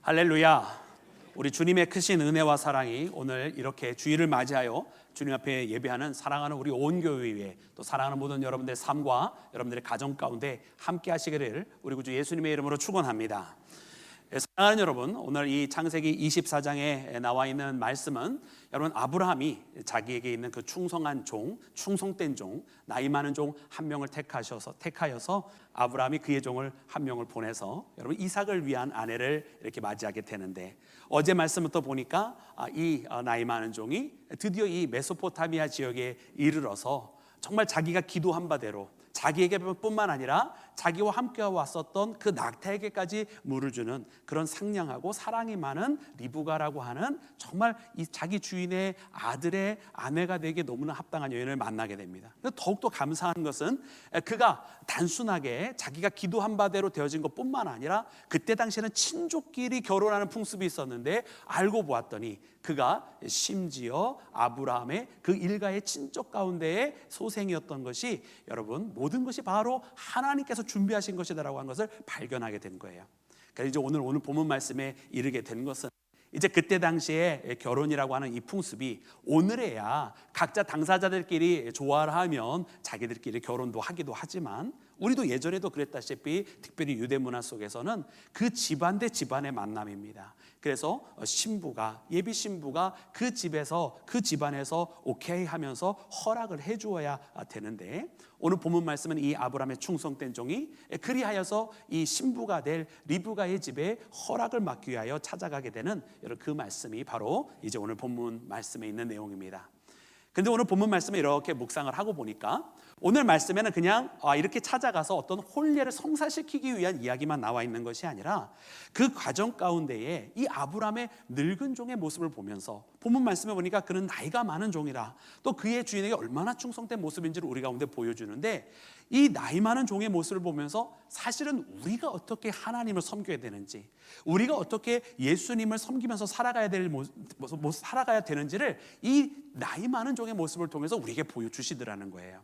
할렐루야. 우리 주님의 크신 은혜와 사랑이 오늘 이렇게 주일을 맞이하여 주님 앞에 예배하는 사랑하는 우리 온 교회 위에 또 사랑하는 모든 여러분들의 삶과 여러분들의 가정 가운데 함께 하시기를 우리 구주 예수님의 이름으로 축원합니다. 사랑하는 여러분, 오늘 이 창세기 24장에 나와 있는 말씀은 여러분 아브라함이 자기에게 있는 그 충성한 종, 충성된 종, 나이 많은 종 한 명을 택하여서 아브라함이 그의 종을 한 명을 보내서 여러분 이삭을 위한 아내를 이렇게 맞이하게 되는데, 어제 말씀부터 보니까 이 나이 많은 종이 드디어 이 메소포타미아 지역에 이르러서 정말 자기가 기도한 바대로 자기에게뿐만 아니라 자기와 함께 왔었던 그 낙타에게까지 물을 주는 그런 상냥하고 사랑이 많은 리브가라고 하는 정말 이 자기 주인의 아들의 아내가 되기에 너무나 합당한 여인을 만나게 됩니다. 더욱더 감사한 것은 그가 단순하게 자기가 기도한 바대로 되어진 것뿐만 아니라 그때 당시에는 친족끼리 결혼하는 풍습이 있었는데, 알고 보았더니 그가 심지어 아브라함의 그 일가의 친족 가운데의 소생이었던 것이 여러분 모든 것이 바로 하나님께서 준비하신 것이다라고 하는 것을 발견하게 된 거예요. 그래서 이제 오늘 본문 말씀에 이르게 된 것은 이제 그때 당시에 결혼이라고 하는 이 풍습이 오늘에야 각자 당사자들끼리 조화를 하면 자기들끼리 결혼도 하기도 하지만, 우리도 예전에도 그랬다시피 특별히 유대 문화 속에서는 그 집안 대 집안의 만남입니다. 그래서 신부가, 예비 신부가 그 집에서 그 집안에서 오케이 하면서 허락을 해주어야 되는데, 오늘 본문 말씀은 이 아브라함의 충성된 종이 그리하여서 이 신부가 될 리브가의 집에 허락을 맡기 위하여 찾아가게 되는 그 말씀이 바로 이제 오늘 본문 말씀에 있는 내용입니다. 근데 오늘 본문 말씀을 이렇게 묵상을 하고 보니까 오늘 말씀에는 그냥 이렇게 찾아가서 어떤 혼례를 성사시키기 위한 이야기만 나와 있는 것이 아니라 그 과정 가운데에 이 아브라함의 늙은 종의 모습을 보면서 본문 말씀에 보니까 그는 나이가 많은 종이라, 또 그의 주인에게 얼마나 충성된 모습인지를 우리 가운데 보여주는데, 이 나이 많은 종의 모습을 보면서 사실은 우리가 어떻게 하나님을 섬겨야 되는지, 우리가 어떻게 예수님을 섬기면서 살아가야 되는지를 이 나이 많은 종의 모습을 통해서 우리에게 보여주시더라는 거예요.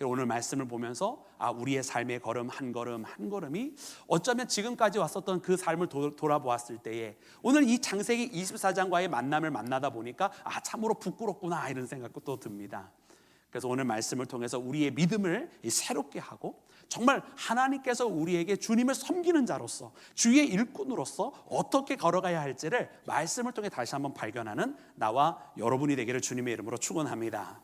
오늘 말씀을 보면서 우리의 삶의 걸음 한 걸음이 어쩌면 지금까지 왔었던 그 삶을 돌아보았을 때에 오늘 이 창세기 24장과의 만남을 만나다 보니까 참으로 부끄럽구나 이런 생각도 또 듭니다. 그래서 오늘 말씀을 통해서 우리의 믿음을 새롭게 하고 정말 하나님께서 우리에게 주님을 섬기는 자로서, 주의 일꾼으로서 어떻게 걸어가야 할지를 말씀을 통해 다시 한번 발견하는 나와 여러분이 되기를 주님의 이름으로 축원합니다.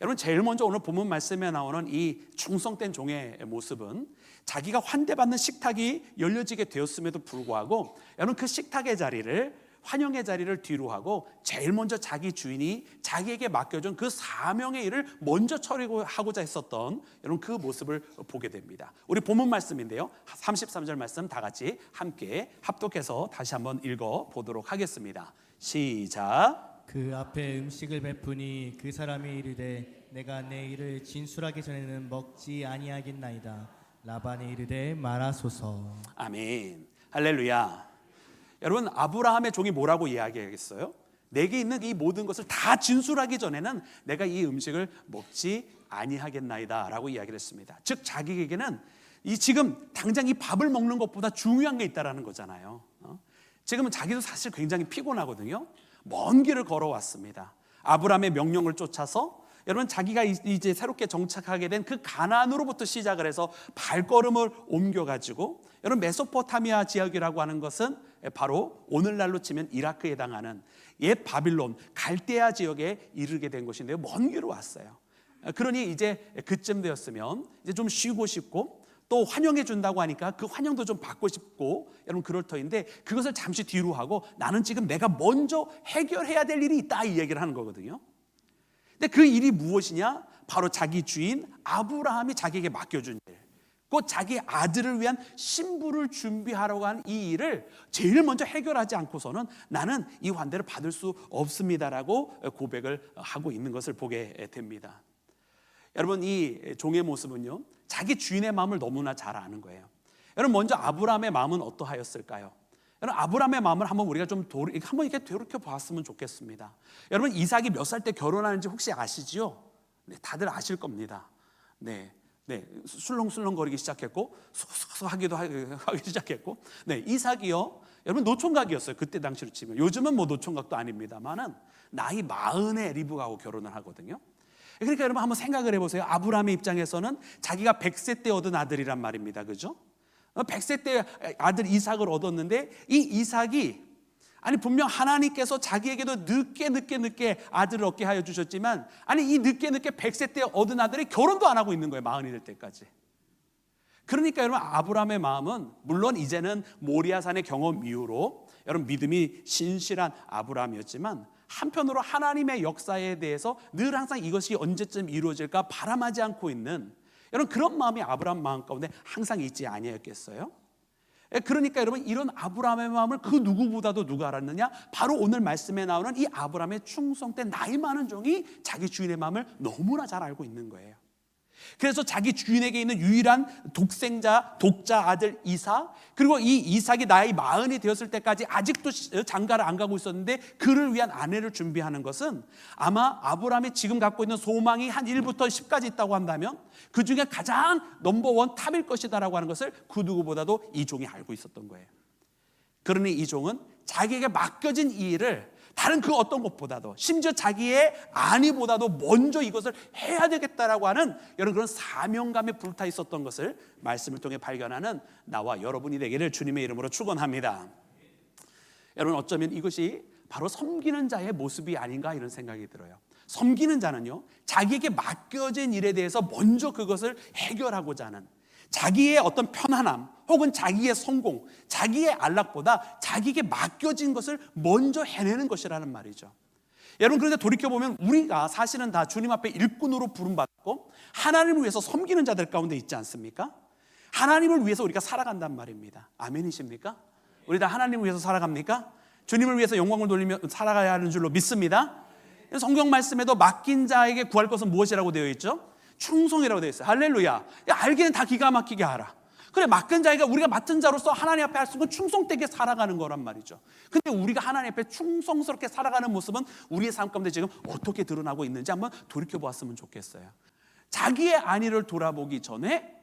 여러분, 제일 먼저 오늘 본문 말씀에 나오는 이 충성된 종의 모습은 자기가 환대받는 식탁이 열려지게 되었음에도 불구하고 여러분 그 식탁의 자리를, 환영의 자리를 뒤로 하고 제일 먼저 자기 주인이 자기에게 맡겨준 그 사명의 일을 먼저 처리하고자 했었던 여러분 그 모습을 보게 됩니다. 우리 본문 말씀인데요, 33절 말씀 다 같이 함께 합독해서 다시 한번 읽어보도록 하겠습니다. 시작. 그 앞에 음식을 베푸니 그 사람이 이르되 내가 내 일을 진술하기 전에는 먹지 아니하겠나이다. 라반이 이르되 말하소서. 아멘. 할렐루야. 여러분, 아브라함의 종이 뭐라고 이야기하겠어요? 내게 있는 이 모든 것을 다 진술하기 전에는 내가 이 음식을 먹지 아니하겠나이다 라고 이야기를 했습니다. 즉 자기에게는 이 지금 당장 이 밥을 먹는 것보다 중요한 게 있다라는 거잖아요. 지금은 자기도 사실 굉장히 피곤하거든요. 먼 길을 걸어왔습니다. 아브라함의 명령을 쫓아서 여러분 자기가 이제 새롭게 정착하게 된 그 가나안으로부터 시작을 해서 발걸음을 옮겨가지고, 여러분 메소포타미아 지역이라고 하는 것은 바로 오늘날로 치면 이라크에 해당하는 옛 바빌론 갈대아 지역에 이르게 된 것인데요, 먼 길을 왔어요. 그러니 이제 그쯤 되었으면 이제 좀 쉬고 싶고 또 환영해 준다고 하니까 그 환영도 좀 받고 싶고 여러분 그럴 터인데, 그것을 잠시 뒤로 하고 나는 지금 내가 먼저 해결해야 될 일이 있다 이 얘기를 하는 거거든요. 근데 그 일이 무엇이냐? 바로 자기 주인 아브라함이 자기에게 맡겨준 일, 곧 자기 아들을 위한 신부를 준비하려고 하는 이 일을 제일 먼저 해결하지 않고서는 나는 이 환대를 받을 수 없습니다라고 고백을 하고 있는 것을 보게 됩니다. 여러분 이 종의 모습은요, 자기 주인의 마음을 너무나 잘 아는 거예요. 여러분 먼저 아브라함의 마음은 어떠하였을까요? 여러분 아브라함의 마음을 한번 우리가 한번 이렇게 되돌켜 봤으면 좋겠습니다. 여러분 이삭이 몇 살 때 결혼하는지 혹시 아시지요? 네, 다들 아실 겁니다. 네, 네, 술렁술렁거리기 시작했고 소소하기도 하기 시작했고, 네, 이삭이요, 여러분 노총각이었어요. 그때 당시로 치면. 요즘은 뭐 노총각도 아닙니다만은 나이 40에 리브가하고 결혼을 하거든요. 그러니까 여러분 한번 생각을 해보세요. 아브라함의 입장에서는 자기가 100세 때 얻은 아들이란 말입니다. 그죠? 100세 때 아들 이삭을 얻었는데, 이 이삭이 아니 분명 하나님께서 자기에게도 늦게 아들을 얻게 하여 주셨지만, 아니 이 늦게 100세 때 얻은 아들이 결혼도 안 하고 있는 거예요. 40이 될 때까지. 그러니까 여러분 아브라함의 마음은, 물론 이제는 모리아산의 경험 이후로 여러분 믿음이 신실한 아브라함이었지만, 한편으로 하나님의 역사에 대해서 늘 항상 이것이 언제쯤 이루어질까 바람하지 않고 있는 여러분 그런 마음이 아브라함 마음 가운데 항상 있지 아니었겠어요? 그러니까 여러분 이런 아브라함의 마음을 그 누구보다도 누가 알았느냐? 바로 오늘 말씀에 나오는 이 아브라함의 충성된 나이 많은 종이 자기 주인의 마음을 너무나 잘 알고 있는 거예요. 그래서 자기 주인에게 있는 유일한 독자 아들 이삭, 그리고 이 이삭이 나이 40이 되었을 때까지 아직도 장가를 안 가고 있었는데 그를 위한 아내를 준비하는 것은, 아마 아브라함이 지금 갖고 있는 소망이 한 1부터 10까지 있다고 한다면 그 중에 가장 넘버원 탑일 것이다라고 하는 것을 그 누구보다도 이 종이 알고 있었던 거예요. 그러니 이 종은 자기에게 맡겨진 이 일을 다른 그 어떤 것보다도, 심지어 자기의 아내보다도 먼저 이것을 해야 되겠다라고 하는 여러분 그런 사명감에 불타 있었던 것을 말씀을 통해 발견하는 나와 여러분이 되기를 주님의 이름으로 축원합니다. 여러분 어쩌면 이것이 바로 섬기는 자의 모습이 아닌가 이런 생각이 들어요. 섬기는 자는요, 자기에게 맡겨진 일에 대해서 먼저 그것을 해결하고자 하는, 자기의 어떤 편안함 혹은 자기의 성공, 자기의 안락보다 자기에게 맡겨진 것을 먼저 해내는 것이라는 말이죠. 여러분 그런데 돌이켜보면 우리가 사실은 다 주님 앞에 일꾼으로 부름받고 하나님을 위해서 섬기는 자들 가운데 있지 않습니까? 하나님을 위해서 우리가 살아간단 말입니다. 아멘이십니까? 우리 다 하나님을 위해서 살아갑니까? 주님을 위해서 영광을 돌리며 살아가야 하는 줄로 믿습니다. 성경 말씀에도 맡긴 자에게 구할 것은 무엇이라고 되어 있죠? 충성이라고 되어 있어요. 할렐루야. 야, 알기는 다 기가 막히게 알아. 그래, 맡은 자가, 우리가 맡은 자로서 하나님 앞에 할 수 있는 건 충성되게 살아가는 거란 말이죠. 근데 우리가 하나님 앞에 충성스럽게 살아가는 모습은 우리의 삶 가운데 지금 어떻게 드러나고 있는지 한번 돌이켜 보았으면 좋겠어요. 자기의 안위를 돌아보기 전에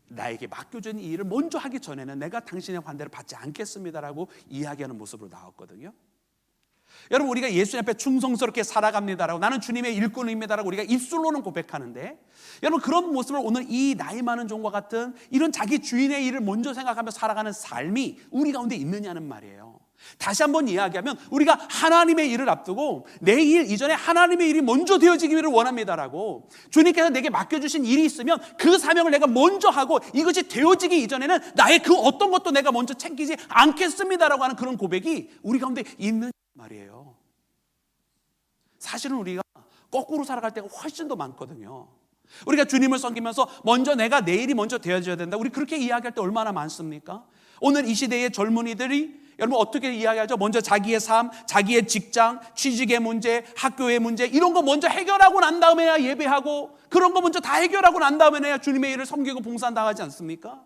나에게 맡겨진 이 일을 먼저 하기 전에는 내가 당신의 환대를 받지 않겠습니다라고 이야기하는 모습으로 나왔거든요. 여러분 우리가 예수님 앞에 충성스럽게 살아갑니다라고, 나는 주님의 일꾼입니다라고 우리가 입술로는 고백하는데, 여러분 그런 모습을 오늘 이 나이 많은 종과 같은 이런 자기 주인의 일을 먼저 생각하며 살아가는 삶이 우리 가운데 있느냐는 말이에요. 다시 한번 이야기하면 우리가 하나님의 일을 앞두고 내 일 이전에 하나님의 일이 먼저 되어지기를 원합니다라고, 주님께서 내게 맡겨주신 일이 있으면 그 사명을 내가 먼저 하고 이것이 되어지기 이전에는 나의 그 어떤 것도 내가 먼저 챙기지 않겠습니다라고 하는 그런 고백이 우리 가운데 있는 말이에요. 사실은 우리가 거꾸로 살아갈 때가 훨씬 더 많거든요. 우리가 주님을 섬기면서 먼저 내가 내 일이 먼저 되어져야 된다, 우리 그렇게 이야기할 때 얼마나 많습니까? 오늘 이 시대의 젊은이들이 여러분 어떻게 이야기하죠? 먼저 자기의 삶, 자기의 직장, 취직의 문제, 학교의 문제, 이런 거 먼저 해결하고 난 다음에야 예배하고, 그런 거 먼저 다 해결하고 난 다음에야 주님의 일을 섬기고 봉사한다 하지 않습니까?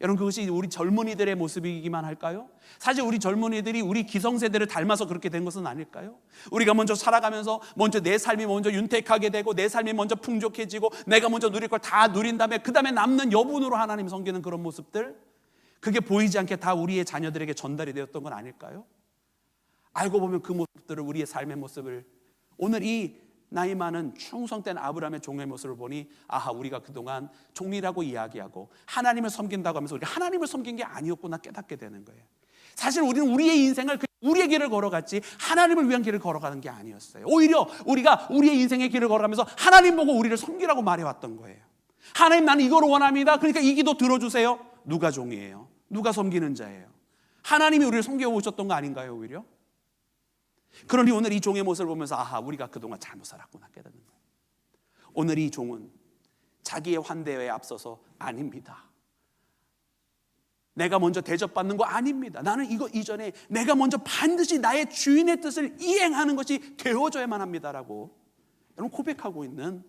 여러분 그것이 우리 젊은이들의 모습이기만 할까요? 사실 우리 젊은이들이 우리 기성세대를 닮아서 그렇게 된 것은 아닐까요? 우리가 먼저 살아가면서 먼저 내 삶이 먼저 윤택하게 되고 내 삶이 먼저 풍족해지고 내가 먼저 누릴 걸 다 누린 다음에 그 다음에 남는 여분으로 하나님 섬기는 그런 모습들, 그게 보이지 않게 다 우리의 자녀들에게 전달이 되었던 건 아닐까요? 알고 보면 그 모습들을, 우리의 삶의 모습을, 오늘 이 나이 많은 충성된 아브라함의 종의 모습을 보니, 아하, 우리가 그동안 종이라고 이야기하고 하나님을 섬긴다고 하면서 우리가 하나님을 섬긴 게 아니었구나 깨닫게 되는 거예요. 사실 우리는 우리의 인생을 우리의 길을 걸어갔지 하나님을 위한 길을 걸어가는 게 아니었어요. 오히려 우리가 우리의 인생의 길을 걸어가면서 하나님 보고 우리를 섬기라고 말해왔던 거예요. 하나님, 나는 이걸 원합니다. 그러니까 이 기도 들어주세요. 누가 종이에요? 누가 섬기는 자예요? 하나님이 우리를 섬겨오셨던 거 아닌가요? 오히려. 그러니 오늘 이 종의 모습을 보면서 아하, 우리가 그동안 잘못 살았구나 깨닫는 거예요. 오늘 이 종은 자기의 환대에 앞서서 아닙니다, 내가 먼저 대접받는 거 아닙니다, 나는 이거 이전에 내가 먼저 반드시 나의 주인의 뜻을 이행하는 것이 되어져야만 합니다라고 여러분 고백하고 있는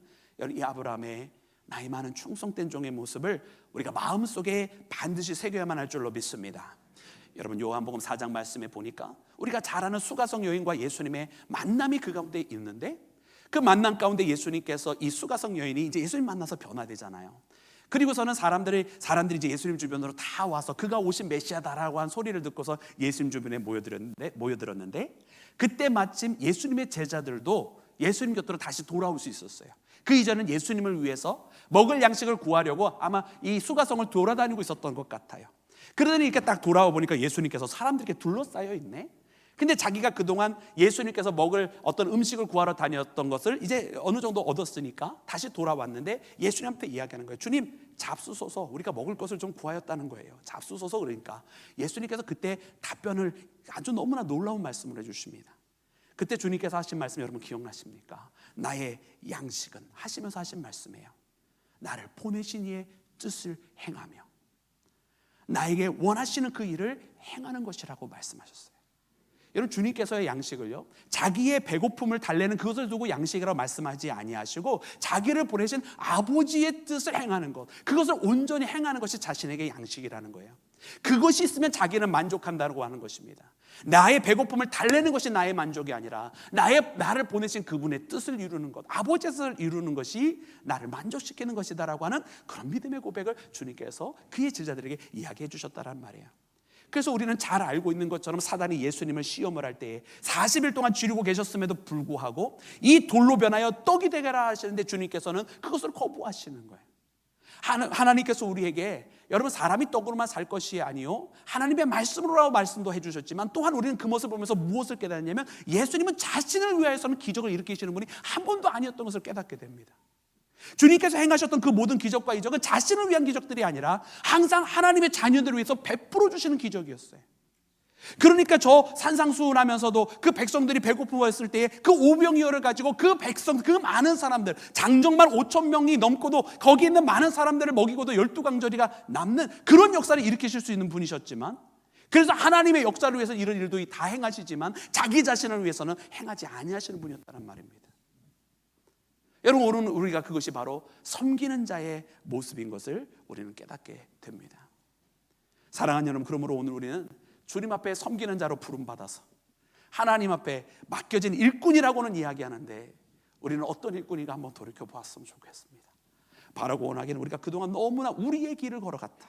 이 아브라함의 나이 많은 충성된 종의 모습을 우리가 마음속에 반드시 새겨야만 할 줄로 믿습니다. 여러분 요한복음 4장 말씀에 보니까 우리가 잘 아는 수가성 여인과 예수님의 만남이 그 가운데 있는데, 그 만남 가운데 예수님께서 이 수가성 여인이 이제 예수님 만나서 변화되잖아요. 그리고서는 사람들이 이제 예수님 주변으로 다 와서 그가 오신 메시아다라고 한 소리를 듣고서 예수님 주변에 모여들었는데 그때 마침 예수님의 제자들도 예수님 곁으로 다시 돌아올 수 있었어요. 그 이전은 예수님을 위해서 먹을 양식을 구하려고 아마 이 수가성을 돌아다니고 있었던 것 같아요. 그러더니 이렇게 딱 돌아와 보니까 예수님께서 사람들에게 둘러싸여 있네. 근데 자기가 그동안 예수님께서 먹을 어떤 음식을 구하러 다녔던 것을 이제 어느 정도 얻었으니까 다시 돌아왔는데 예수님한테 이야기하는 거예요. 주님, 잡수소서. 우리가 먹을 것을 좀 구하였다는 거예요. 잡수소서. 그러니까 예수님께서 그때 답변을 아주 너무나 놀라운 말씀을 해주십니다. 그때 주님께서 하신 말씀 여러분 기억나십니까? 나의 양식은 하시면서 하신 말씀이에요. 나를 보내신 이의 뜻을 행하며 나에게 원하시는 그 일을 행하는 것이라고 말씀하셨어요. 여러분, 주님께서의 양식을요, 자기의 배고픔을 달래는 그것을 두고 양식이라고 말씀하지 아니하시고 자기를 보내신 아버지의 뜻을 행하는 것, 그것을 온전히 행하는 것이 자신에게 양식이라는 거예요. 그것이 있으면 자기는 만족한다고 하는 것입니다. 나의 배고픔을 달래는 것이 나의 만족이 아니라 나를 보내신 그분의 뜻을 이루는 것, 아버지의 뜻을 이루는 것이 나를 만족시키는 것이다라고 하는 그런 믿음의 고백을 주님께서 그의 제자들에게 이야기해 주셨다는 말이에요. 그래서 우리는 잘 알고 있는 것처럼 사단이 예수님을 시험을 할 때에 40일 동안 쥐르고 계셨음에도 불구하고 이 돌로 변하여 떡이 되게라 하시는데 주님께서는 그것을 거부하시는 거예요. 하나님께서 우리에게 여러분 사람이 떡으로만 살 것이 아니요 하나님의 말씀으로라고 말씀도 해주셨지만 또한 우리는 그 모습을 보면서 무엇을 깨닫냐면 예수님은 자신을 위하여서는 기적을 일으키시는 분이 한 번도 아니었던 것을 깨닫게 됩니다. 주님께서 행하셨던 그 모든 기적과 이적은 자신을 위한 기적들이 아니라 항상 하나님의 자녀들을 위해서 베풀어 주시는 기적이었어요. 그러니까 저 산상수훈하면서도 그 백성들이 배고프었을 때에 그 오병이어를 가지고 그 백성, 그 많은 사람들, 장정만 5천 명이 넘고도 거기 있는 많은 사람들을 먹이고도 12강절이가 남는 그런 역사를 일으키실 수 있는 분이셨지만, 그래서 하나님의 역사를 위해서 이런 일도 다 행하시지만 자기 자신을 위해서는 행하지 아니하시는 분이었다는 말입니다. 여러분, 오늘 우리가 그것이 바로 섬기는 자의 모습인 것을 우리는 깨닫게 됩니다. 사랑하는 여러분, 그러므로 오늘 우리는 주님 앞에 섬기는 자로 부름받아서 하나님 앞에 맡겨진 일꾼이라고는 이야기하는데 우리는 어떤 일꾼인가 한번 돌이켜보았으면 좋겠습니다. 바라고 원하기는 우리가 그동안 너무나 우리의 길을 걸어갔다,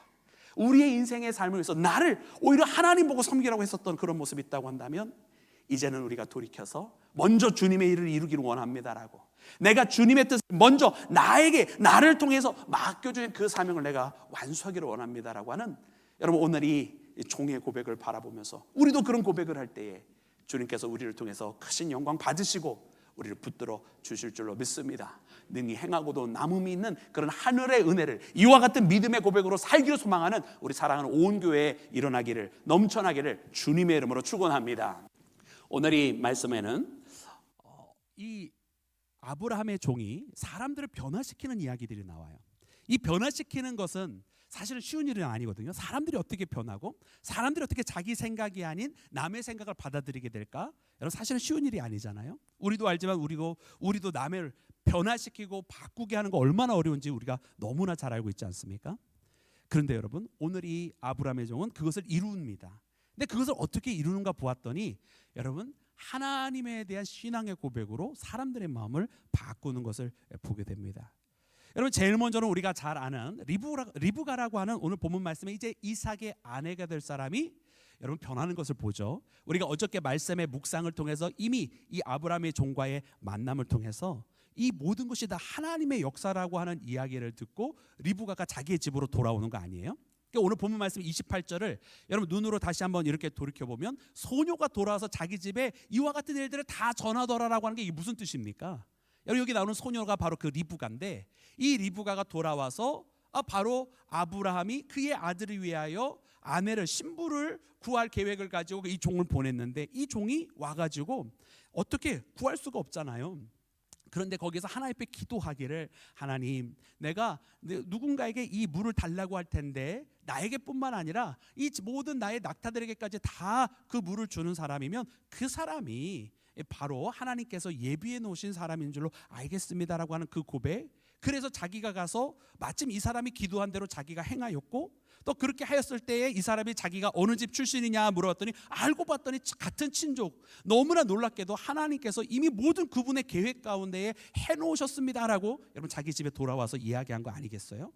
우리의 인생의 삶을 위해서 나를 오히려 하나님 보고 섬기라고 했었던 그런 모습이 있다고 한다면 이제는 우리가 돌이켜서 먼저 주님의 일을 이루기를 원합니다라고, 내가 주님의 뜻을 먼저 나를 통해서 맡겨주신 그 사명을 내가 완수하기를 원합니다라고 하는, 여러분 오늘 이 종의 고백을 바라보면서 우리도 그런 고백을 할 때에 주님께서 우리를 통해서 크신 영광 받으시고 우리를 붙들어 주실 줄로 믿습니다. 능히 행하고도 남음이 있는 그런 하늘의 은혜를 이와 같은 믿음의 고백으로 살기를 소망하는 우리 사랑하는 온 교회에 일어나기를, 넘쳐나기를 주님의 이름으로 축원합니다. 오늘 이 말씀에는 이 아브라함의 종이 사람들을 변화시키는 이야기들이 나와요. 이 변화시키는 것은 사실은 쉬운 일은 아니거든요. 사람들이 어떻게 변하고 사람들이 어떻게 자기 생각이 아닌 남의 생각을 받아들이게 될까? 여러분 사실은 쉬운 일이 아니잖아요. 우리도 알지만 우리도 남을 변화시키고 바꾸게 하는 거 얼마나 어려운지 우리가 너무나 잘 알고 있지 않습니까? 그런데 여러분 오늘 이 아브라함의 종은 그것을 이룹니다. 근데 그것을 어떻게 이루는가 보았더니 여러분 하나님에 대한 신앙의 고백으로 사람들의 마음을 바꾸는 것을 보게 됩니다. 여러분 제일 먼저는 우리가 잘 아는 리브가라고 하는 오늘 본문 말씀에 이제 이삭의 아내가 될 사람이 여러분 변하는 것을 보죠. 우리가 어저께 말씀의 묵상을 통해서 이미 이 아브라함의 종과의 만남을 통해서 이 모든 것이 다 하나님의 역사라고 하는 이야기를 듣고 리브가가 자기의 집으로 돌아오는 거 아니에요? 그러니까 오늘 본문 말씀 28절을 여러분 눈으로 다시 한번 이렇게 돌이켜보면 소녀가 돌아와서 자기 집에 이와 같은 일들을 다 전하더라라고 하는 게 이게 무슨 뜻입니까? 여기 나오는 소녀가 바로 그 리브가인데, 이 리브가가 돌아와서 바로 아브라함이 그의 아들을 위하여 아내를 신부를 구할 계획을 가지고 이 종을 보냈는데 이 종이 와가지고 어떻게 구할 수가 없잖아요. 그런데 거기서 하나님 앞에 기도하기를, 하나님 내가 누군가에게 이 물을 달라고 할 텐데 나에게뿐만 아니라 이 모든 나의 낙타들에게까지 다 그 물을 주는 사람이면 그 사람이 바로 하나님께서 예비해 놓으신 사람인 줄로 알겠습니다라고 하는 그 고백, 그래서 자기가 가서 마침 이 사람이 기도한 대로 자기가 행하였고, 또 그렇게 하였을 때에 이 사람이 자기가 어느 집 출신이냐 물어봤더니 알고 봤더니 같은 친족. 너무나 놀랍게도 하나님께서 이미 모든 그분의 계획 가운데에 해놓으셨습니다라고 여러분 자기 집에 돌아와서 이야기한 거 아니겠어요?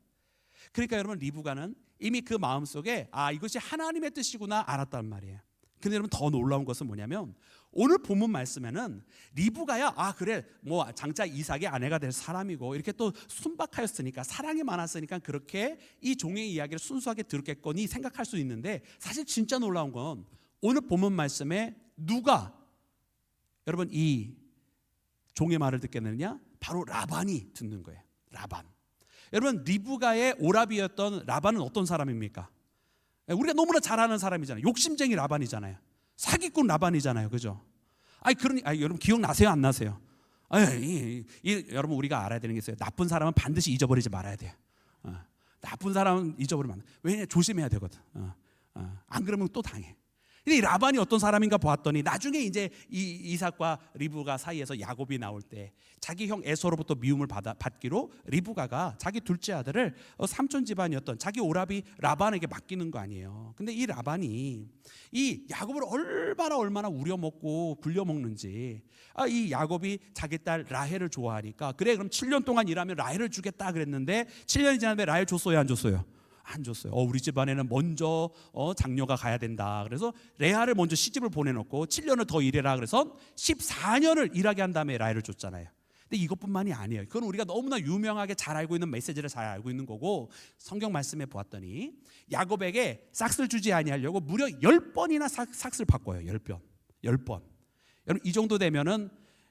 그러니까 여러분 리브가는 이미 그 마음속에 이것이 하나님의 뜻이구나 알았단 말이에요. 근데 여러분 더 놀라운 것은 뭐냐면 오늘 본문 말씀에는 리브가야 그래 뭐 장차 이삭의 아내가 될 사람이고 이렇게 또 순박하였으니까 사랑이 많았으니까 그렇게 이 종의 이야기를 순수하게 들었겠거니 생각할 수 있는데, 사실 진짜 놀라운 건 오늘 본문 말씀에 누가 여러분 이 종의 말을 듣게 되느냐? 바로 라반이 듣는 거예요. 라반. 여러분 리브가의 오라비였던 라반은 어떤 사람입니까? 우리가 너무나 잘 아는 사람이잖아요. 욕심쟁이 라반이잖아요. 사기꾼 라반이잖아요. 그죠? 여러분 기억나세요? 안 나세요? 여러분 우리가 알아야 되는 게 있어요. 나쁜 사람은 반드시 잊어버리지 말아야 돼요. 나쁜 사람은 잊어버리면 안 돼. 왜냐? 조심해야 되거든. 안 그러면 또 당해. 근데 이 라반이 어떤 사람인가 보았더니 나중에 이제 이삭과 리브가 사이에서 야곱이 나올 때 자기 형 에서로부터 미움을 받기로 리브가가 자기 둘째 아들을 삼촌 집안이었던 자기 오라비 라반에게 맡기는 거 아니에요. 근데 이 라반이 이 야곱을 얼마나 우려먹고 굴려먹는지, 이 야곱이 자기 딸 라헬을 좋아하니까 그래 그럼 7년 동안 일하면 라헬을 주겠다 그랬는데 7년이 지났는데 라헬 줬어요 안 줬어요? 안 줬어요. 우리 집안에는 먼저 장녀가 가야 된다. 그래서 레아를 먼저 시집을 보내놓고 7년을 더 일해라. 그래서 14년을 일하게 한 다음에 라헬을 줬잖아요. 근데 이것뿐만이 아니에요. 그건 우리가 너무나 유명하게 잘 알고 있는 메시지를 잘 알고 있는 거고, 성경 말씀에 보았더니 야곱에게 싹스를 주지 아니하려고 무려 10번이나 싹스를 바꿔요. 10번. 여러분 이 정도 되면은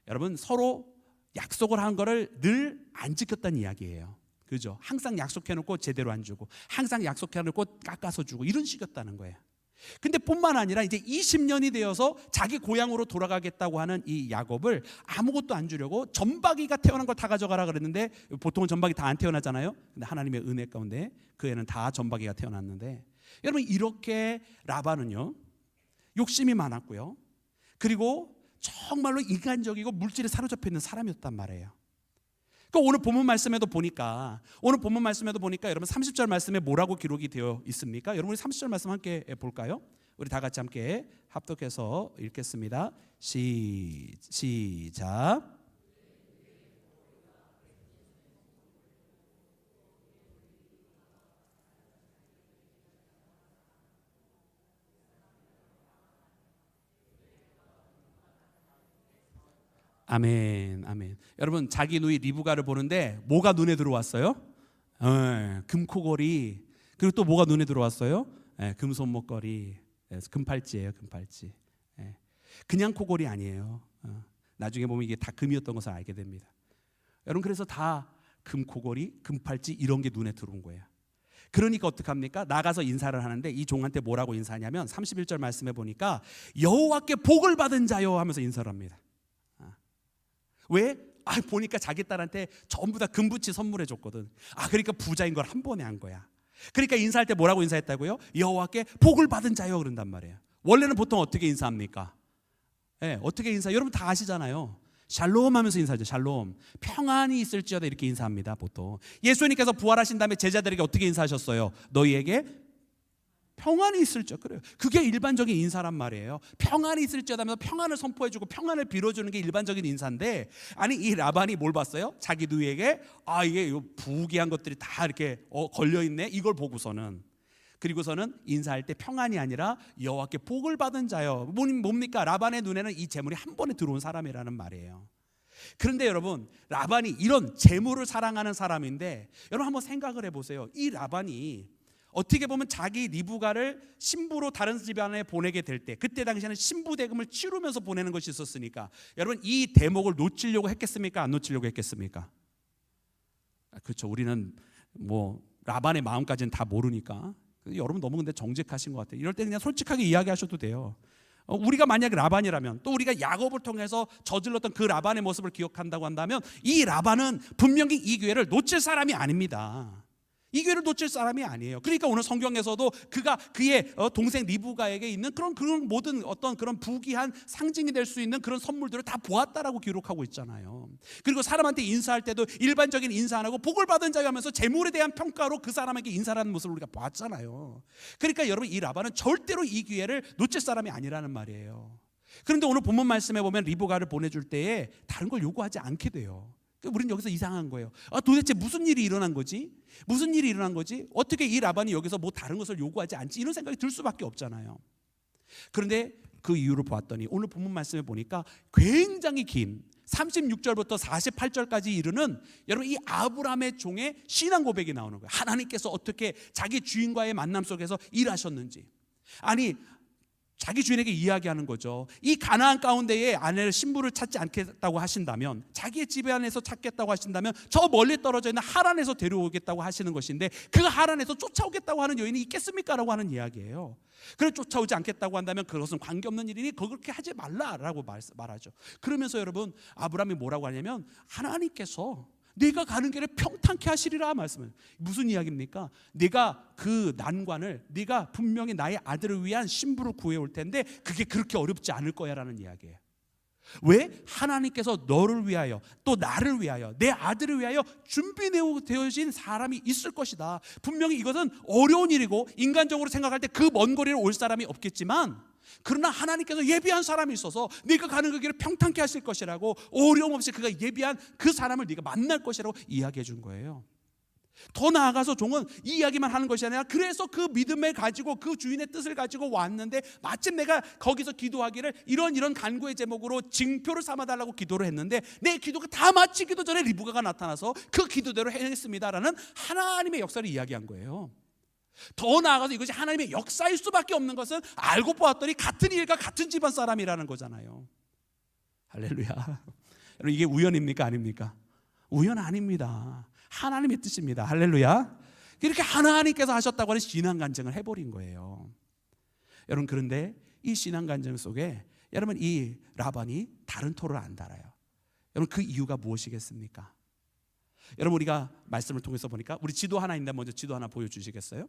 여러분 서로 약속을 한 거를 늘 안 지켰다는 이야기예요. 그죠? 항상 약속해놓고 제대로 안 주고, 항상 약속해놓고 깎아서 주고, 이런 식이었다는 거예요. 근데 뿐만 아니라 이제 20년이 되어서 자기 고향으로 돌아가겠다고 하는 이 야곱을 아무것도 안 주려고 점박이가 태어난 걸 다 가져가라 그랬는데, 보통은 점박이 다 안 태어나잖아요. 근데 하나님의 은혜 가운데 그 애는 다 점박이가 태어났는데, 여러분 이렇게 라반은요 욕심이 많았고요, 그리고 정말로 인간적이고 물질에 사로잡혀 있는 사람이었단 말이에요. 그러니까 오늘 본문 말씀에도 보니까 여러분 30절 말씀에 뭐라고 기록이 되어 있습니까? 여러분 우리 30절 말씀 함께 볼까요? 우리 다 같이 함께 합독해서 읽겠습니다. 시작. 아멘, 아멘. 여러분 자기 누이 리브가를 보는데 뭐가 눈에 들어왔어요? 금코걸이. 그리고 또 뭐가 눈에 들어왔어요? 금손목걸이, 금팔찌예요, 금팔찌. 그냥 코걸이 아니에요. 나중에 보면 이게 다 금이었던 것을 알게 됩니다. 여러분 그래서 다 금코걸이, 금팔찌 이런 게 눈에 들어온 거예요. 그러니까 어떡합니까? 나가서 인사를 하는데 이 종한테 뭐라고 인사하냐면 31절 말씀에 보니까 여호와께 복을 받은 자요 하면서 인사를 합니다. 왜? 보니까 자기 딸한테 전부 다 금붙이 선물해 줬거든. 그러니까 부자인 걸 한 번에 한 거야. 그러니까 인사할 때 뭐라고 인사했다고요? 여호와께 복을 받은 자요 그런단 말이에요. 원래는 보통 어떻게 인사합니까? 어떻게 인사? 여러분 다 아시잖아요. 샬롬 하면서 인사하죠. 샬롬. 평안이 있을지어다 이렇게 인사합니다. 보통 예수님께서 부활하신 다음에 제자들에게 어떻게 인사하셨어요? 너희에게 평안이 있을지어다. 그래요. 그게 일반적인 인사란 말이에요. 평안이 있을지어다 하면서 평안을 선포해주고 평안을 빌어주는 게 일반적인 인사인데, 아니 이 라반이 뭘 봤어요? 자기 누이에게 이게 부귀한 것들이 다 이렇게 걸려있네 이걸 보고서는, 그리고서는 인사할 때 평안이 아니라 여호와께 복을 받은 자요. 뭡니까? 라반의 눈에는 이 재물이 한 번에 들어온 사람이라는 말이에요. 그런데 여러분 라반이 이런 재물을 사랑하는 사람인데, 여러분 한번 생각을 해보세요. 이 라반이 어떻게 보면 자기 리브가를 신부로 다른 집안에 보내게 될 때, 그때 당시에는 신부 대금을 치르면서 보내는 것이 있었으니까 여러분 이 대목을 놓치려고 했겠습니까? 안 놓치려고 했겠습니까? 그렇죠. 우리는 뭐 라반의 마음까지는 다 모르니까. 여러분 너무 근데 정직하신 것 같아요. 이럴 때 그냥 솔직하게 이야기하셔도 돼요. 우리가 만약에 라반이라면, 또 우리가 야곱을 통해서 저질렀던 그 라반의 모습을 기억한다고 한다면 이 라반은 분명히 이 기회를 놓칠 사람이 아닙니다. 이 기회를 놓칠 사람이 아니에요. 그러니까 오늘 성경에서도 그가 그의 동생 리브가에게 있는 그런 모든 어떤 그런 부귀한 상징이 될 수 있는 그런 선물들을 다 보았다라고 기록하고 있잖아요. 그리고 사람한테 인사할 때도 일반적인 인사 안 하고 복을 받은 자가 하면서 재물에 대한 평가로 그 사람에게 인사하는 모습을 우리가 봤잖아요. 그러니까 여러분, 이 라반은 절대로 이 기회를 놓칠 사람이 아니라는 말이에요. 그런데 오늘 본문 말씀에 보면 리브가를 보내줄 때에 다른 걸 요구하지 않게 돼요. 우리는 여기서 이상한 거예요. 도대체 무슨 일이 일어난 거지? 무슨 일이 일어난 거지? 어떻게 이 라반이 여기서 뭐 다른 것을 요구하지 않지? 이런 생각이 들 수밖에 없잖아요. 그런데 그 이유를 보았더니 오늘 본문 말씀에 보니까 굉장히 긴 36절부터 48절까지 이르는 여러분 이 아브라함의 종의 신앙 고백이 나오는 거예요. 하나님께서 어떻게 자기 주인과의 만남 속에서 일하셨는지. 아니, 자기 주인에게 이야기하는 거죠. 이 가나안 가운데에 아내를 신부를 찾지 않겠다고 하신다면, 자기의 집에 안에서 찾겠다고 하신다면 저 멀리 떨어져 있는 하란에서 데려오겠다고 하시는 것인데, 그 하란에서 쫓아오겠다고 하는 여인이 있겠습니까? 라고 하는 이야기예요. 그래, 쫓아오지 않겠다고 한다면 그것은 관계없는 일이니 그렇게 하지 말라라고 말하죠. 그러면서 여러분, 아브라함이 뭐라고 하냐면 하나님께서 네가 가는 길에 평탄케 하시리라 말씀을. 무슨 이야기입니까? 네가 그 난관을, 네가 분명히 나의 아들을 위한 신부를 구해올 텐데 그게 그렇게 어렵지 않을 거야 라는 이야기예요. 왜? 하나님께서 너를 위하여, 또 나를 위하여, 내 아들을 위하여 준비되어진 사람이 있을 것이다. 분명히 이것은 어려운 일이고 인간적으로 생각할 때 그 먼 거리를 올 사람이 없겠지만, 그러나 하나님께서 예비한 사람이 있어서 네가 가는 그 길을 평탄케 하실 것이라고, 어려움 없이 그가 예비한 그 사람을 네가 만날 것이라고 이야기해 준 거예요. 더 나아가서 종은 이 이야기만 하는 것이 아니라, 그래서 그 믿음을 가지고 그 주인의 뜻을 가지고 왔는데 마침 내가 거기서 기도하기를 이런 간구의 제목으로 징표를 삼아달라고 기도를 했는데 내 기도가 다 마치기도 전에 리브가가 나타나서 그 기도대로 행했습니다라는 하나님의 역사를 이야기한 거예요. 더 나아가서 이것이 하나님의 역사일 수밖에 없는 것은 알고 보았더니 같은 일과 같은 집안 사람이라는 거잖아요. 할렐루야. 여러분, 이게 우연입니까? 아닙니까? 우연 아닙니다. 하나님의 뜻입니다. 할렐루야. 이렇게 하나님께서 하셨다고 하는 신앙 간증을 해버린 거예요. 여러분, 그런데 이 신앙 간증 속에 여러분 이 라반이 다른 토를 안 달아요. 여러분, 그 이유가 무엇이겠습니까? 여러분, 우리가 말씀을 통해서 보니까 우리 지도 하나 있는데 먼저 지도 하나 보여주시겠어요?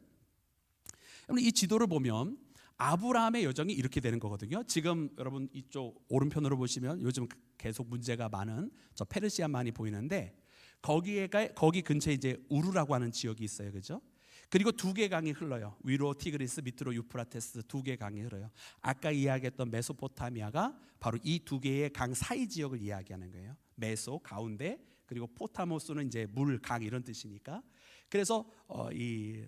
여러분, 이 지도를 보면 아브라함의 여정이 이렇게 되는 거거든요. 지금 여러분 이쪽 오른편으로 보시면 요즘 계속 문제가 많은 저 페르시아만이 보이는데, 거기 근처에 이제 우르라고 하는 지역이 있어요, 그죠? 그리고 두 개 강이 흘러요. 위로 티그리스, 밑으로 유프라테스 두 개 강이 흘러요. 아까 이야기했던 메소포타미아가 바로 이 두 개의 강 사이 지역을 이야기하는 거예요. 메소 가운데, 그리고 포타모스는 이제 물, 강 이런 뜻이니까. 그래서 이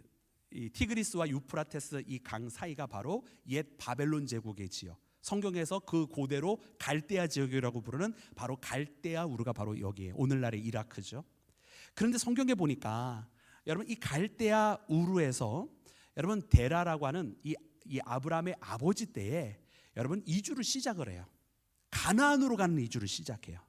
티그리스와 유프라테스 이 강 사이가 바로 옛 바벨론 제국의 지역. 성경에서 그 고대로 갈대아 지역이라고 부르는 바로 갈대아 우르가 바로 여기에 오늘날의 이라크죠. 그런데 성경에 보니까 여러분 이 갈대아 우르에서 여러분 데라라고 하는 이 아브라함의 아버지 때에 여러분 이주를 시작을 해요. 가나안으로 가는 이주를 시작해요.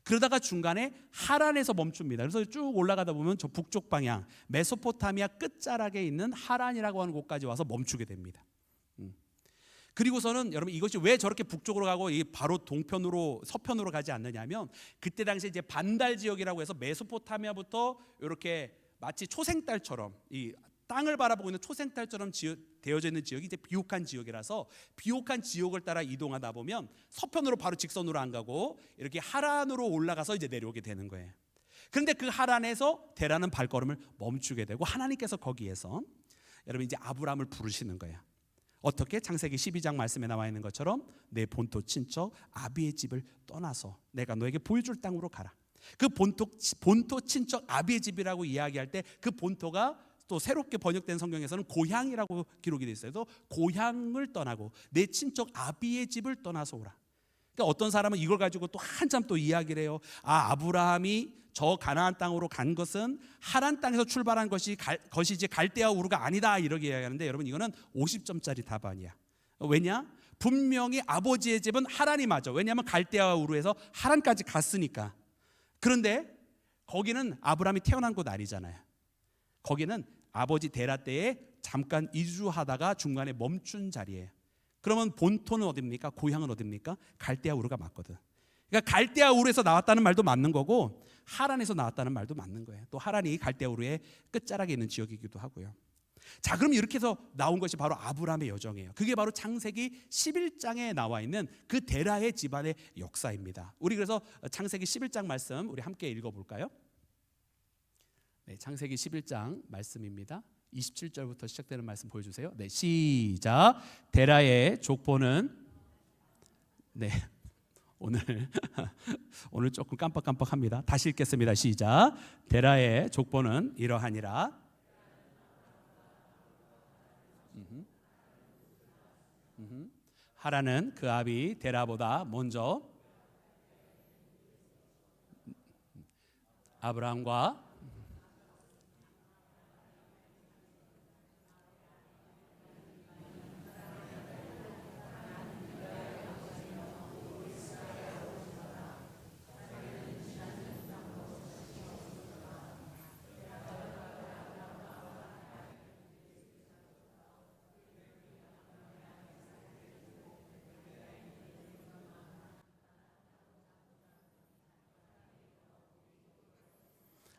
그러다가 중간에 하란에서 멈춥니다. 그래서 쭉 올라가다 보면 저 북쪽 방향 메소포타미아 끝자락에 있는 하란이라고 하는 곳까지 와서 멈추게 됩니다. 그리고서는 여러분 이것이 왜 저렇게 북쪽으로 가고 바로 동편으로 서편으로 가지 않느냐면, 그때 당시 이제 반달 지역이라고 해서 메소포타미아부터 이렇게 마치 초생달처럼 이 땅을 바라보고 있는 초생달처럼 되어져 있는 지역이 이제 비옥한 지역이라서 비옥한 지역을 따라 이동하다 보면 서편으로 바로 직선으로 안 가고 이렇게 하란으로 올라가서 이제 내려오게 되는 거예요. 그런데 그 하란에서 데라는 발걸음을 멈추게 되고 하나님께서 거기에서 여러분 이제 아브라함을 부르시는 거예요. 어떻게? 창세기 12장 말씀에 나와 있는 것처럼 내 본토 친척 아비의 집을 떠나서 내가 너에게 보여줄 땅으로 가라. 그 본토 친척 아비의 집이라고 이야기할 때 그 본토가 또 새롭게 번역된 성경에서는 고향이라고 기록이 되어 있어요. 그래서 고향을 떠나고 내 친척 아비의 집을 떠나서 오라. 그러니까 어떤 사람은 이걸 가지고 또 한참 또 이야기를 해요. 아브라함이 저 가나안 땅으로 간 것은 하란 땅에서 출발한 것이지 갈대아 우르가 아니다, 이렇게 이야기하는데 여러분 이거는 50점짜리 답안이야. 왜냐? 분명히 아버지의 집은 하란이 맞아. 왜냐하면 갈대아 우르에서 하란까지 갔으니까. 그런데 거기는 아브라함이 태어난 곳 아니잖아요. 거기는 아버지 데라 때에 잠깐 이주하다가 중간에 멈춘 자리예요. 그러면 본토는 어디입니까? 고향은 어디입니까? 갈대아 우르가 맞거든. 그러니까 갈대아 우르에서 나왔다는 말도 맞는 거고 하란에서 나왔다는 말도 맞는 거예요. 또 하란이 갈대아 우르의 끝자락에 있는 지역이기도 하고요. 자, 그럼 이렇게 해서 나온 것이 바로 아브라함의 여정이에요. 그게 바로 창세기 11장에 나와 있는 그 데라의 집안의 역사입니다. 우리 그래서 창세기 11장 말씀 우리 함께 읽어볼까요? 네, 창세기 11장 말씀입니다. 27절부터 시작되는 말씀 보여주세요. 네, 시작. 데라의 족보는 네, 오늘 조금 깜빡깜빡합니다. 다시 읽겠습니다. 시작. 데라의 족보는 이러하니라. 하란은 그 아비 데라보다 먼저 아브라함과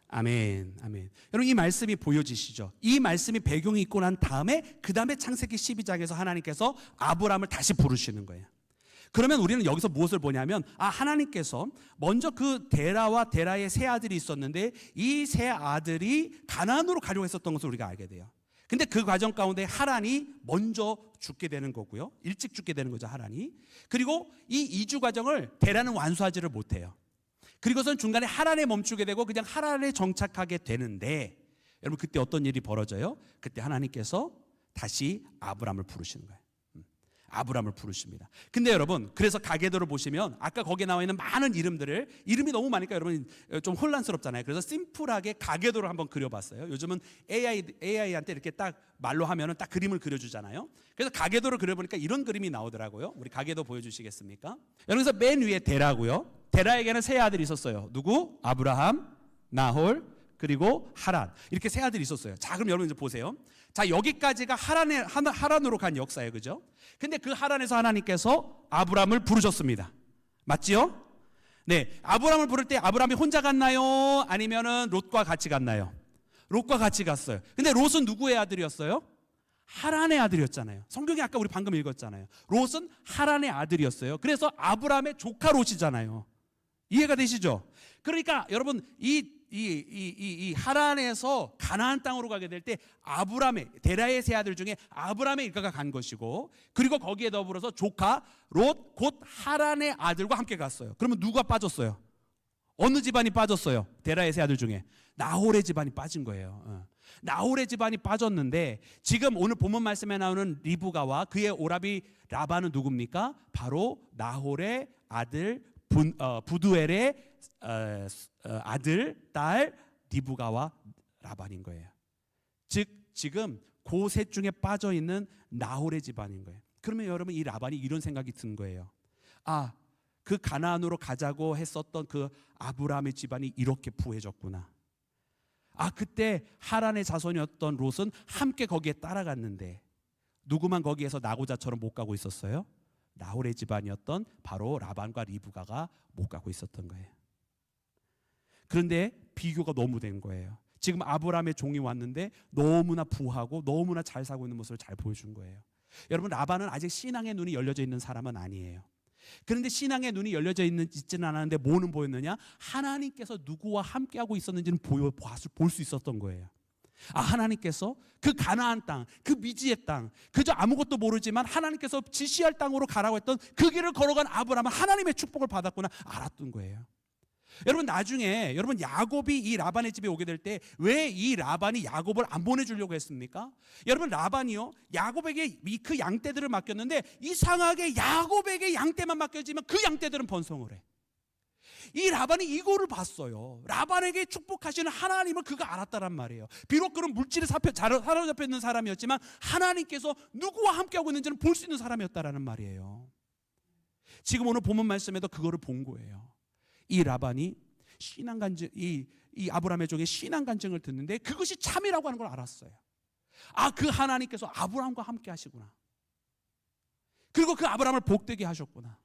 아멘, 아멘. 여러분 이 말씀이 보여지시죠? 이 말씀이 배경이 있고 난 다음에 그 다음에 창세기 12장에서 하나님께서 아브라함을 다시 부르시는 거예요. 그러면 우리는 여기서 무엇을 보냐면 하나님께서 먼저 그 데라와 데라의 세 아들이 있었는데 이 세 아들이 가나안으로 가려고 했었던 것을 우리가 알게 돼요. 근데 그 과정 가운데 하란이 먼저 죽게 되는 거고요. 일찍 죽게 되는 거죠, 하란이. 그리고 이 이주 과정을 데라는 완수하지를 못해요. 그리고선 중간에 하란에 멈추게 되고 그냥 하란에 정착하게 되는데 여러분 그때 어떤 일이 벌어져요? 그때 하나님께서 다시 아브라함을 부르시는 거예요. 아브라함을 부르십니다. 근데 여러분 그래서 가계도를 보시면 아까 거기에 나와 있는 많은 이름이 너무 많으니까 여러분 좀 혼란스럽잖아요. 그래서 심플하게 가계도를 한번 그려봤어요. 요즘은 AI한테 이렇게 딱 말로 하면은 딱 그림을 그려주잖아요. 그래서 가계도를 그려보니까 이런 그림이 나오더라고요. 우리 가계도 보여주시겠습니까? 여기서 맨 위에 데라고요. 데라에게는 세 아들이 있었어요. 누구? 아브라함, 나홀, 그리고 하란. 이렇게 세 아들이 있었어요. 자, 그럼 여러분 이제 보세요. 자, 여기까지가 하란으로 간 역사예요. 그죠? 근데 그 하란에서 하나님께서 아브라함을 부르셨습니다. 맞지요? 네. 아브라함을 부를 때 아브라함이 혼자 갔나요? 아니면은 롯과 같이 갔나요? 롯과 같이 갔어요. 근데 롯은 누구의 아들이었어요? 하란의 아들이었잖아요. 성경에 아까 우리 방금 읽었잖아요. 롯은 하란의 아들이었어요. 그래서 아브라함의 조카 롯이잖아요. 이해가 되시죠? 그러니까 여러분 이 하란에서 가나안 땅으로 가게 될 때 아브라함의 데라의 세 아들 중에 아브라함의 일가가 간 것이고 그리고 거기에 더불어서 조카 롯 곧 하란의 아들과 함께 갔어요. 그러면 누가 빠졌어요? 어느 집안이 빠졌어요? 데라의 세 아들 중에 나홀의 집안이 빠진 거예요. 나홀의 집안이 빠졌는데 지금 오늘 본문 말씀에 나오는 리브가와 그의 오라비 라반은 누굽니까? 바로 나홀의 아들 부두엘의 아들, 딸 리브가와 라반인 거예요. 즉 지금 그 셋 중에 빠져 있는 나홀의 집안인 거예요. 그러면 여러분 이 라반이 이런 생각이 든 거예요. 그 가나안으로 가자고 했었던 그 아브라함의 집안이 이렇게 부해졌구나. 그때 하란의 자손이었던 롯은 함께 거기에 따라갔는데 누구만 거기에서 나고자처럼 못 가고 있었어요? 나홀의 집안이었던 바로 라반과 리브가가 못 가고 있었던 거예요. 그런데 비교가 너무 된 거예요. 지금 아브라함의 종이 왔는데 너무나 부하고 너무나 잘 살고 있는 모습을 잘 보여준 거예요. 여러분 라반은 아직 신앙의 눈이 열려져 있는 사람은 아니에요. 그런데 신앙의 눈이 열려져 있지는 않았는데 뭐는 보였느냐? 하나님께서 누구와 함께하고 있었는지는 볼 수 있었던 거예요. 하나님께서 그 가나안 땅, 그 미지의 땅, 그저 아무것도 모르지만 하나님께서 지시할 땅으로 가라고 했던 그 길을 걸어간 아브라함은 하나님의 축복을 받았구나 알았던 거예요. 여러분 나중에 여러분 야곱이 이 라반의 집에 오게 될 때 왜 이 라반이 야곱을 안 보내주려고 했습니까? 여러분 라반이요 야곱에게 그 양떼들을 맡겼는데 이상하게 야곱에게 양떼만 맡겨지면 그 양떼들은 번성을 해. 이 라반이 이거를 봤어요. 라반에게 축복하시는 하나님을 그가 알았다란 말이에요. 비록 그런 물질에 사로잡혀 있는 사람이었지만 하나님께서 누구와 함께하고 있는지는 볼 수 있는 사람이었다라는 말이에요. 지금 오늘 본문 말씀에도 그거를 본 거예요. 이 라반이 신앙 간증, 이 아브라함의 종의 신앙 간증을 듣는데 그것이 참이라고 하는 걸 알았어요. 그 하나님께서 아브라함과 함께 하시구나. 그리고 그 아브라함을 복되게 하셨구나.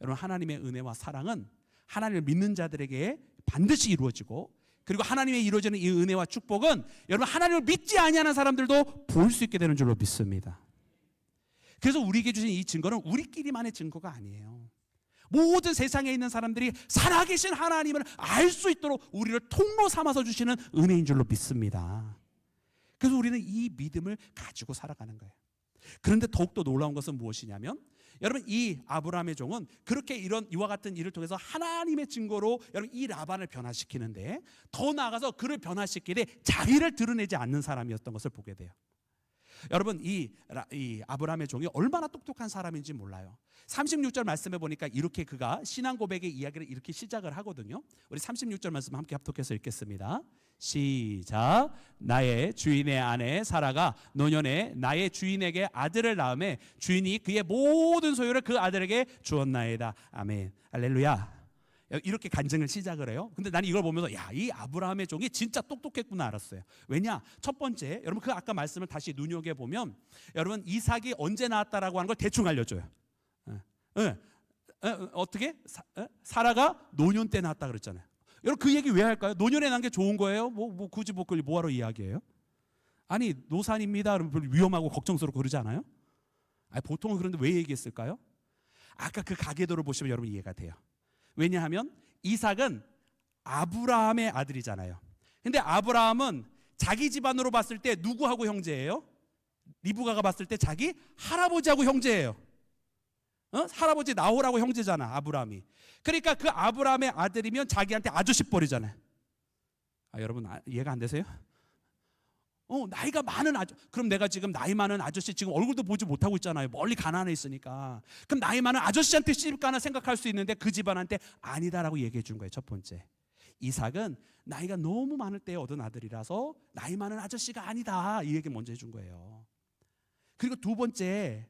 여러분, 하나님의 은혜와 사랑은 하나님을 믿는 자들에게 반드시 이루어지고, 그리고 하나님의 이루어지는 이 은혜와 축복은 여러분 하나님을 믿지 아니하는 사람들도 볼 수 있게 되는 줄로 믿습니다. 그래서 우리에게 주신 이 증거는 우리끼리만의 증거가 아니에요. 모든 세상에 있는 사람들이 살아계신 하나님을 알 수 있도록 우리를 통로 삼아서 주시는 은혜인 줄로 믿습니다. 그래서 우리는 이 믿음을 가지고 살아가는 거예요. 그런데 더욱더 놀라운 것은 무엇이냐면, 여러분, 이 아브라함의 종은 그렇게 이와 같은 일을 통해서 하나님의 증거로 여러분 이 라반을 변화시키는데, 더 나아가서 그를 변화시키되 자기를 드러내지 않는 사람이었던 것을 보게 돼요. 여러분, 이 아브라함의 종이 얼마나 똑똑한 사람인지 몰라요. 36절 말씀에 보니까 이렇게 그가 신앙 고백의 이야기를 이렇게 시작을 하거든요. 우리 36절 말씀 함께 합독해서 읽겠습니다. 시작. 나의 주인의 아내 사라가 노년에 나의 주인에게 아들을 낳음에 주인이 그의 모든 소유를 그 아들에게 주었나이다. 아멘. 할렐루야. 이렇게 간증을 시작을 해요. 근데 나는 이걸 보면서 이 아브라함의 종이 진짜 똑똑했구나 알았어요. 왜냐? 첫 번째, 여러분 그 아까 말씀을 다시 눈여겨보면, 여러분 이삭이 언제 나왔다라고 하는 걸 대충 알려줘요. 어떻게? 사라가 노년 때 낳았다 그랬잖아요. 여러분 그 얘기 왜 할까요? 노년에 난 게 좋은 거예요? 굳이 뭐하러 이야기해요? 아니, 노산입니다. 그러면 별로 위험하고 걱정스럽고 그러지 않아요? 보통은 그런데 왜 얘기했을까요? 아까 그 가계도를 보시면 여러분 이해가 돼요. 왜냐하면 이삭은 아브라함의 아들이잖아요. 근데 아브라함은 자기 집안으로 봤을 때 누구하고 형제예요? 리브가가 봤을 때 자기 할아버지하고 형제예요. 할아버지 나홀하고 형제잖아, 아브라함이. 그러니까 그 아브라함의 아들이면 자기한테 아저씨 뻘이잖아요. 여러분 이해가 안 되세요? 나이가 많은 그럼 내가 지금 나이 많은 아저씨 지금 얼굴도 보지 못하고 있잖아요. 멀리 가난해 있으니까. 그럼 나이 많은 아저씨한테 시집가나 생각할 수 있는데 그 집안한테 아니다라고 얘기해 준 거예요. 첫 번째, 이삭은 나이가 너무 많을 때 얻은 아들이라서 나이 많은 아저씨가 아니다, 이 얘기 먼저 해준 거예요. 그리고 두 번째,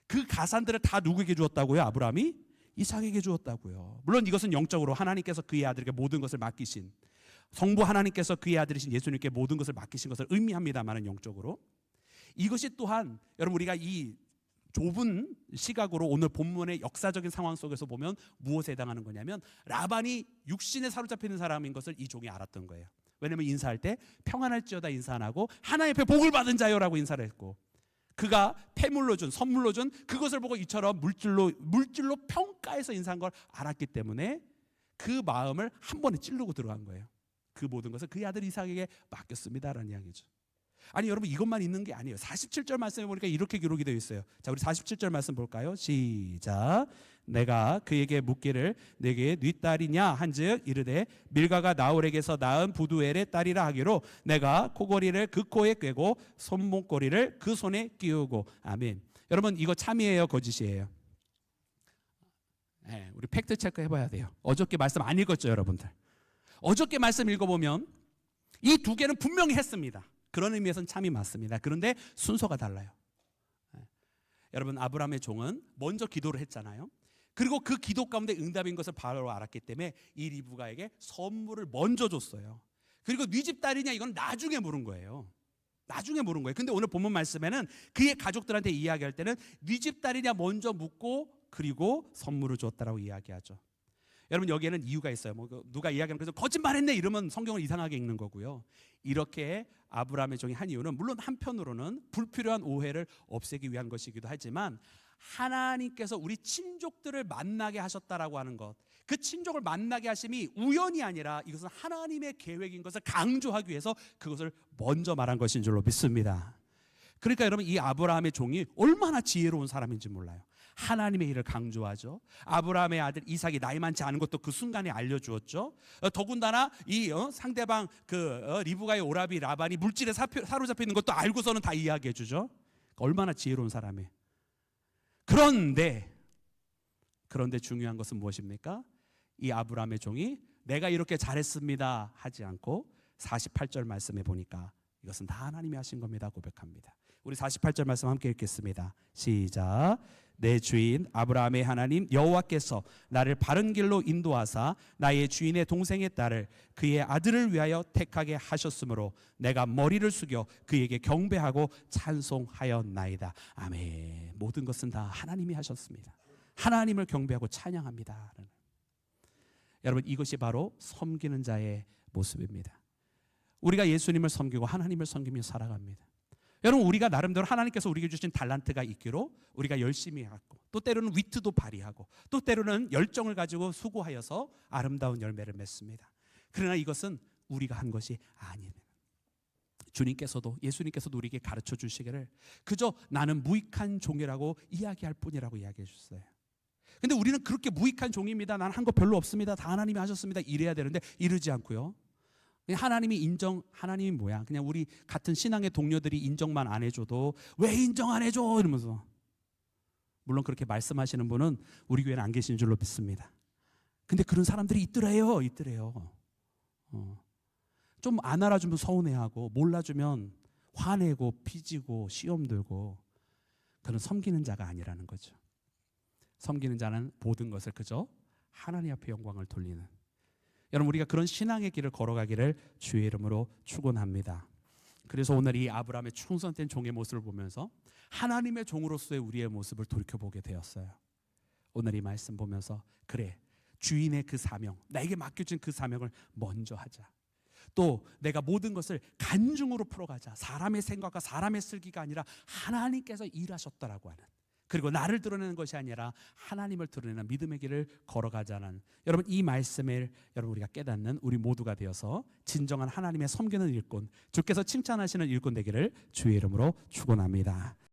그 가산들을 다 누구에게 주었다고요? 아브라함이 이삭에게 주었다고요. 물론 이것은 영적으로 하나님께서 그의 아들에게 모든 것을 맡기신, 성부 하나님께서 그의 아들이신 예수님께 모든 것을 맡기신 것을 의미합니다만은, 영적으로 이것이 또한 여러분 우리가 이 좁은 시각으로 오늘 본문의 역사적인 상황 속에서 보면 무엇에 해당하는 거냐면, 라반이 육신에 사로잡히는 사람인 것을 이 종이 알았던 거예요. 왜냐하면 인사할 때 평안할지어다 인사 안 하고 하나님 앞에 복을 받은 자요라고 인사를 했고, 그가 폐물로 준, 선물로 준 그것을 보고 이처럼 물질로 평가해서 인사한 걸 알았기 때문에 그 마음을 한 번에 찌르고 들어간 거예요. 그 모든 것을 그의 아들 이삭에게 맡겼습니다라는 이야기죠. 아니 여러분, 이것만 있는 게 아니에요. 47절 말씀에 보니까 이렇게 기록이 되어 있어요. 자, 우리 47절 말씀 볼까요? 시작. 내가 그에게 묻기를 내게 네 딸이냐 한즉 이르되 밀가가 나홀에게서 낳은 부두엘의 딸이라 하기로 내가 코걸이를 그 코에 꿰고 손목걸이를 그 손에 끼우고. 아멘. 여러분 이거 참이에요, 거짓이에요? 우리 팩트 체크 해봐야 돼요. 어저께 말씀 안 읽었죠, 여러분들? 어저께 말씀 읽어보면 이 두 개는 분명히 했습니다. 그런 의미에서는 참이 맞습니다. 그런데 순서가 달라요. 여러분, 아브라함의 종은 먼저 기도를 했잖아요. 그리고 그 기도 가운데 응답인 것을 바로 알았기 때문에 이 리브가에게 선물을 먼저 줬어요. 그리고 네 집 딸이냐, 이건 나중에 물은 거예요. 나중에 물은 거예요. 근데 오늘 본문 말씀에는 그의 가족들한테 이야기할 때는 네 집 딸이냐 먼저 묻고 그리고 선물을 줬다라고 이야기하죠. 여러분 여기에는 이유가 있어요. 누가 이야기하면 그래서 거짓말했네 이러면 성경을 이상하게 읽는 거고요. 이렇게 아브라함의 종이 한 이유는 물론 한편으로는 불필요한 오해를 없애기 위한 것이기도 하지만, 하나님께서 우리 친족들을 만나게 하셨다라고 하는 것, 그 친족을 만나게 하심이 우연이 아니라 이것은 하나님의 계획인 것을 강조하기 위해서 그것을 먼저 말한 것인 줄로 믿습니다. 그러니까 여러분, 이 아브라함의 종이 얼마나 지혜로운 사람인지 몰라요. 하나님의 일을 강조하죠. 아브라함의 아들 이삭이 나이 많지 않은 것도 그 순간에 알려주었죠. 더군다나 이 상대방 리브가의 오라비 라반이 물질에 사로잡혀 있는 것도 알고서는 다 이야기해 주죠. 얼마나 지혜로운 사람이에요. 그런데 중요한 것은 무엇입니까? 이 아브라함의 종이 내가 이렇게 잘했습니다 하지 않고 48절 말씀에 보니까 이것은 다 하나님이 하신 겁니다 고백합니다. 우리 48절 말씀 함께 읽겠습니다. 시작. 내 주인 아브라함의 하나님 여호와께서 나를 바른 길로 인도하사 나의 주인의 동생의 딸을 그의 아들을 위하여 택하게 하셨으므로 내가 머리를 숙여 그에게 경배하고 찬송하였나이다. 아멘. 모든 것은 다 하나님이 하셨습니다. 하나님을 경배하고 찬양합니다. 여러분, 이것이 바로 섬기는 자의 모습입니다. 우리가 예수님을 섬기고 하나님을 섬기며 살아갑니다. 여러분, 우리가 나름대로 하나님께서 우리에게 주신 달란트가 있기로 우리가 열심히 하고, 또 때로는 위트도 발휘하고, 또 때로는 열정을 가지고 수고하여서 아름다운 열매를 맺습니다. 그러나 이것은 우리가 한 것이 아닙니다. 주님께서도, 예수님께서도 우리에게 가르쳐 주시기를 그저 나는 무익한 종이라고 이야기할 뿐이라고 이야기해 주셨어요. 근데 우리는 그렇게 무익한 종입니다, 나는 한 거 별로 없습니다, 다 하나님이 하셨습니다, 이래야 되는데 이러지 않고요, 하나님이 뭐야, 그냥 우리 같은 신앙의 동료들이 인정만 안 해줘도 왜 인정 안 해줘 이러면서, 물론 그렇게 말씀하시는 분은 우리 교회는 안 계신 줄로 믿습니다. 근데 그런 사람들이 있더래요. 좀 안 알아주면 서운해하고, 몰라주면 화내고 삐지고 시험 들고, 그는 섬기는 자가 아니라는 거죠. 섬기는 자는 모든 것을 그저 하나님 앞에 영광을 돌리는, 여러분, 우리가 그런 신앙의 길을 걸어가기를 주의 이름으로 축원합니다. 그래서 오늘 이 아브라함의 충성된 종의 모습을 보면서 하나님의 종으로서의 우리의 모습을 돌이켜보게 되었어요. 오늘 이 말씀 보면서, 그래, 주인의 그 사명, 나에게 맡겨진 그 사명을 먼저 하자. 또 내가 모든 것을 간중으로 풀어가자. 사람의 생각과 사람의 슬기가 아니라 하나님께서 일하셨다라고 하는, 그리고 나를 드러내는 것이 아니라 하나님을 드러내는 믿음의 길을 걸어가자는, 여러분, 이 말씀을 여러분 우리가 깨닫는 우리 모두가 되어서 진정한 하나님의 섬기는 일꾼, 주께서 칭찬하시는 일꾼 되기를 주의 이름으로 축원합니다.